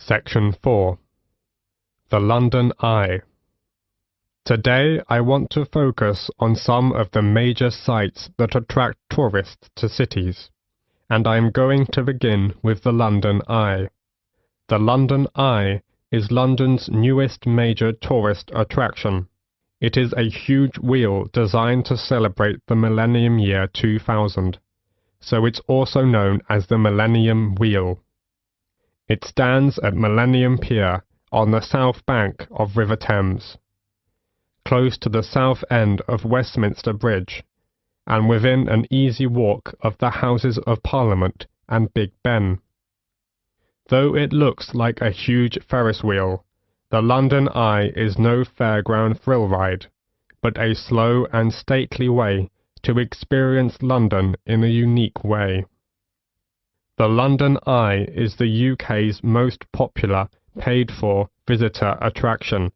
Section 4. The London Eye. Today I want to focus on some of the major sites that attract tourists to cities, and I am going to begin with the London Eye. The London Eye is London's newest major tourist attraction. It is a huge wheel designed to celebrate the millennium year 2000, so it's also known as the Millennium Wheel. It stands at Millennium Pier on the south bank of River Thames, close to the south end of Westminster Bridge, and within an easy walk of the Houses of Parliament and Big Ben. Though it looks like a huge Ferris wheel, the London Eye is no fairground thrill ride, but a slow and stately way to experience London in a unique way. The London Eye is the UK's most popular paid-for visitor attraction,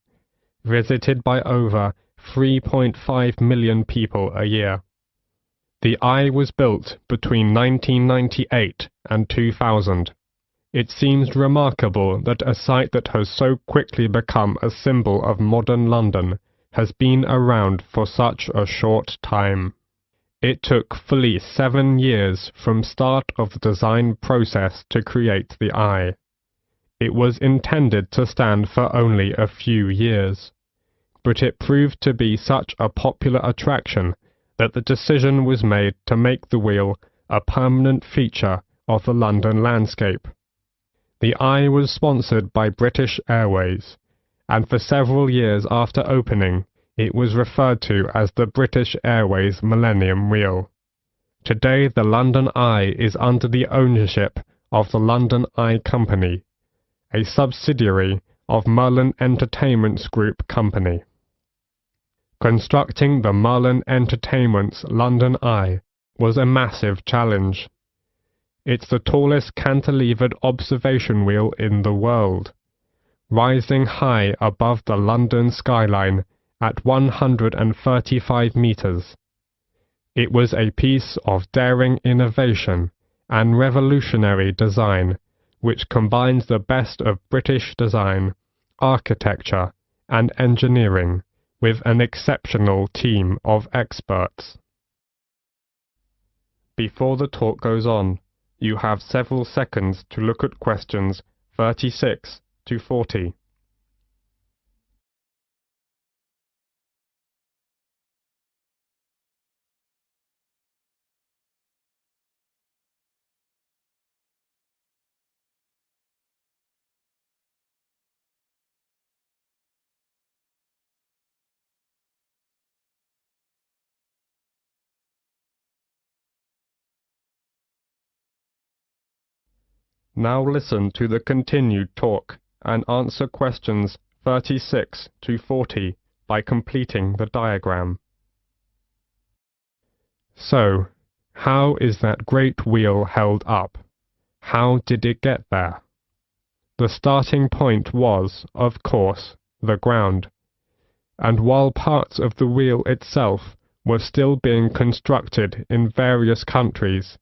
visited by over 3.5 million people a year. The Eye was built between 1998 and 2000. It seems remarkable that a site that has so quickly become a symbol of modern London has been around for such a short time. It took fully 7 years from start of the design process to create the Eye. It was intended to stand for only a few years, but it proved to be such a popular attraction that the decision was made to make the wheel a permanent feature of the London landscape. The Eye was sponsored by British Airways, and for several years after opening, it was referred to as the British Airways Millennium Wheel. Today the London Eye is under the ownership of the London Eye Company, a subsidiary of Merlin Entertainments Group Company. Constructing the Merlin Entertainments London Eye was a massive challenge. It's the tallest cantilevered observation wheel in the world, rising high above the London skyline at 135 meters. It was a piece of daring innovation and revolutionary design which combines the best of British design, architecture, and engineering with an exceptional team of experts. Before the talk goes on, you have several seconds to look at questions 36 to 40. Now listen to the continued talk and answer questions 36 to 40 by completing the diagram. So, how is that great wheel held up? How did it get there? The starting point was, of course, the ground, and while parts of the wheel itself were still being constructed in various countries,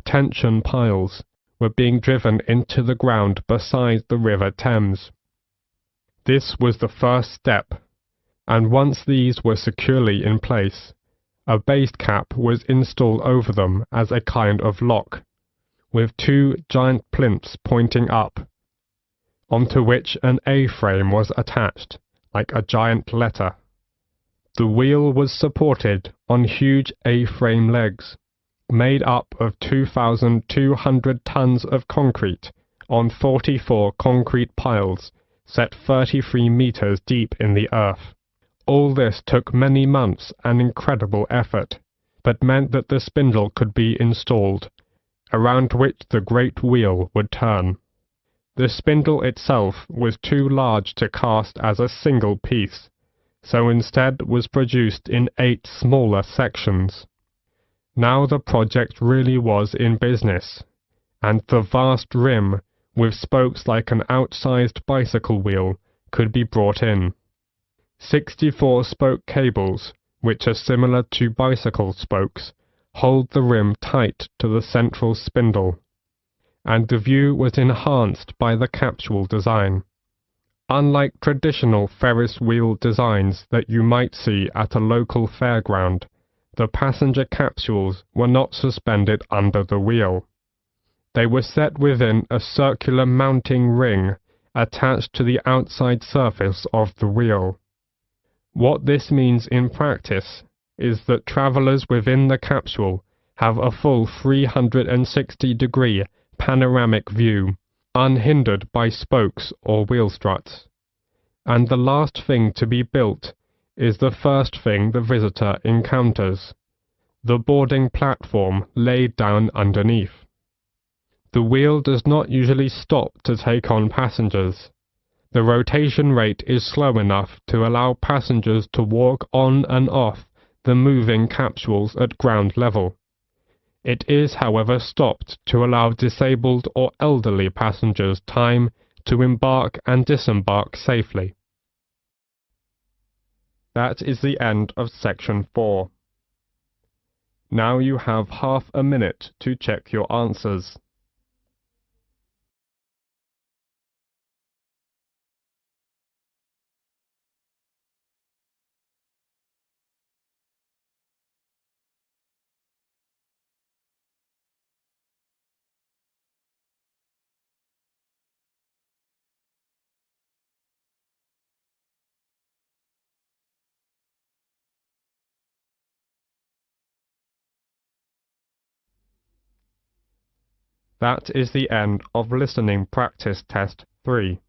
tension piles were being driven into the ground beside the River Thames. This was the first step, and once these were securely in place, a base cap was installed over them as a kind of lock, with 2 giant plinths pointing up, onto which an A-frame was attached, like a giant letter. The wheel was supported on huge A-frame legs, made up of 2,200 tons of concrete on 44 concrete piles set 33 meters deep in the earth. All this took many months and incredible effort, but meant that the spindle could be installed, around which the great wheel would turn. The spindle itself was too large to cast as a single piece, so instead was produced in 8 smaller sections. Now the project really was in business, and the vast rim, with spokes like an outsized bicycle wheel, could be brought in. 64 spoke cables, which are similar to bicycle spokes, hold the rim tight to the central spindle, and the view was enhanced by the capsule design. Unlike traditional Ferris wheel designs that you might see at a local fairground, the passenger capsules were not suspended under the wheel. They were set within a circular mounting ring attached to the outside surface of the wheel. What this means in practice is that travelers within the capsule have a full 360-degree panoramic view, unhindered by spokes or wheel struts. And the last thing to be built is the first thing the visitor encounters, the boarding platform laid down underneath. The wheel does not usually stop to take on passengers. The rotation rate is slow enough to allow passengers to walk on and off the moving capsules at ground level. It is, however, stopped to allow disabled or elderly passengers time to embark and disembark safely. That is the end of section 4. Now you have half a minute to check your answers. That is the end of listening practice test 3.